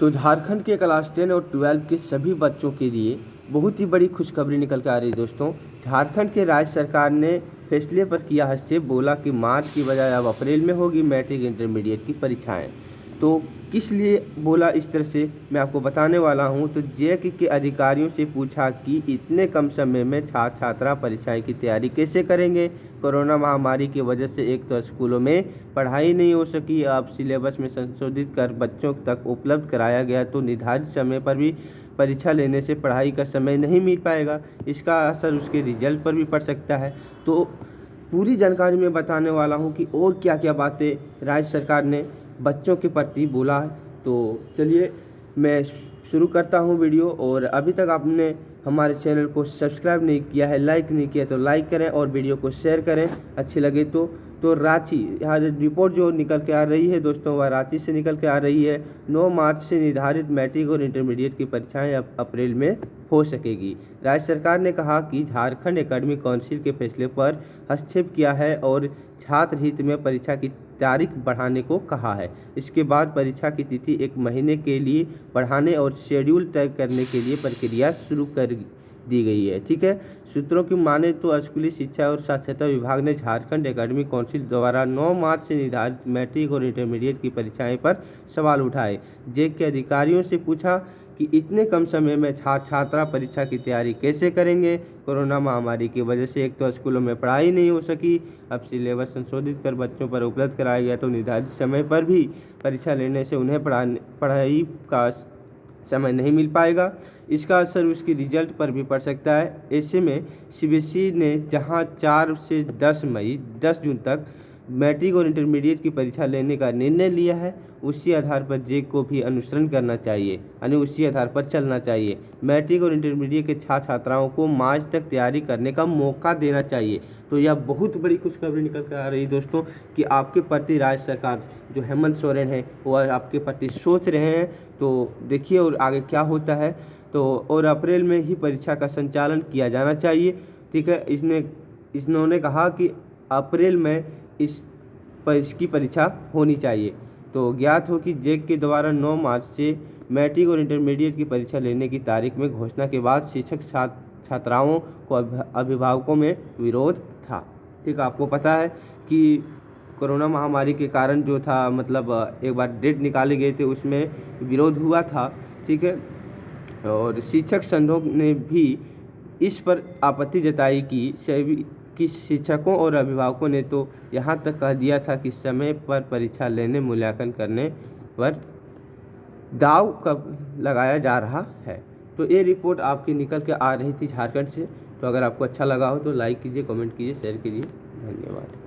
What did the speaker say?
तो झारखंड के क्लास 10 और 12 के सभी बच्चों के लिए बहुत ही बड़ी खुशखबरी निकल के आ रही है दोस्तों। झारखंड के राज्य सरकार ने फैसले पर किया हस्तक्षेप, बोला कि मार्च की बजाय अब अप्रैल में होगी मैट्रिक इंटरमीडिएट की परीक्षाएं। तो किस लिए बोला इस तरह से मैं आपको बताने वाला हूं। तो जैक के अधिकारियों से पूछा कि इतने कम समय में छात्र छात्रा परीक्षाएं की तैयारी कैसे करेंगे। कोरोना महामारी की वजह से एक तो स्कूलों में पढ़ाई नहीं हो सकी, अब सिलेबस में संशोधित कर बच्चों तक उपलब्ध कराया गया तो निर्धारित समय पर भी परीक्षा लेने से पढ़ाई का समय नहीं मिल पाएगा। इसका असर उसके रिजल्ट पर भी पड़ सकता है। तो पूरी जानकारी मैं बताने वाला हूं कि और क्या क्या बातें राज्य सरकार ने बच्चों के प्रति बोला है। तो चलिए मैं शुरू करता हूं वीडियो। और अभी तक आपने हमारे चैनल को सब्सक्राइब नहीं किया है, लाइक नहीं किया तो लाइक करें और वीडियो को शेयर करें अच्छी लगे तो रांची यहाँ रिपोर्ट जो निकल के आ रही है दोस्तों, वह रांची से निकल के आ रही है। 9 मार्च से निर्धारित मैट्रिक और इंटरमीडिएट की परीक्षाएं अब अप्रैल में हो सकेगी। राज्य सरकार ने कहा कि झारखंड एकेडमिक काउंसिल के फैसले पर हस्तक्षेप किया है और छात्र हित में परीक्षा की तारीख बढ़ाने को कहा है। इसके बाद परीक्षा की तिथि 1 महीने के लिए बढ़ाने और शेड्यूल तय करने के लिए प्रक्रिया शुरू कर दी गई है। ठीक है, सूत्रों की माने तो स्कूली शिक्षा और साक्षरता विभाग ने झारखंड एकेडमिक काउंसिल द्वारा 9 मार्च से निर्धारित मैट्रिक और इंटरमीडिएट की परीक्षाएं पर सवाल उठाए। जेक के अधिकारियों से पूछा कि इतने कम समय में छात्र छात्रा परीक्षा की तैयारी कैसे करेंगे। कोरोना महामारी की वजह से एक तो स्कूलों में पढ़ाई नहीं हो सकी, अब सिलेबस संशोधित कर बच्चों पर उपलब्ध कराया गया तो निर्धारित समय पर भी परीक्षा लेने से उन्हें पढ़ाई का समय नहीं मिल पाएगा। इसका असर उसके रिजल्ट पर भी पड़ सकता है। ऐसे में सीबीएसई ने जहां 4 से 10 जून तक मैट्रिक और इंटरमीडिएट की परीक्षा लेने का निर्णय लिया है, उसी आधार पर जेक को भी अनुसरण करना चाहिए, यानी उसी आधार पर चलना चाहिए। मैट्रिक और इंटरमीडिएट के छात्र छात्राओं को मार्च तक तैयारी करने का मौका देना चाहिए। तो यह बहुत बड़ी खुशखबरी निकल कर आ रही है दोस्तों कि आपके प्रति राज्य सरकार जो हेमंत सोरेन है वह आपके प्रति सोच रहे हैं। तो देखिए और आगे क्या होता है। तो और अप्रैल में ही परीक्षा का संचालन किया जाना चाहिए। ठीक है, इन्होंने कहा कि अप्रैल में इसकी परीक्षा होनी चाहिए। तो ज्ञात हो कि जेक के द्वारा 9 मार्च से मैट्रिक और इंटरमीडिएट की परीक्षा लेने की तारीख में घोषणा के बाद शिक्षक छात्राओं को अभिभावकों में विरोध था। ठीक, आपको पता है कि कोरोना महामारी के कारण जो था मतलब एक बार डेट निकाले गए थे उसमें विरोध हुआ था। ठीक है, और शिक्षक संघों ने भी इस पर आपत्ति जताई कि शिक्षकों और अभिभावकों ने तो यहाँ तक कह दिया था कि समय पर परीक्षा लेने मूल्यांकन करने पर दाव कब लगाया जा रहा है। तो ये रिपोर्ट आपकी निकल के आ रही थी झारखंड से। तो अगर आपको अच्छा लगा हो तो लाइक कीजिए, कमेंट कीजिए, शेयर कीजिए। धन्यवाद।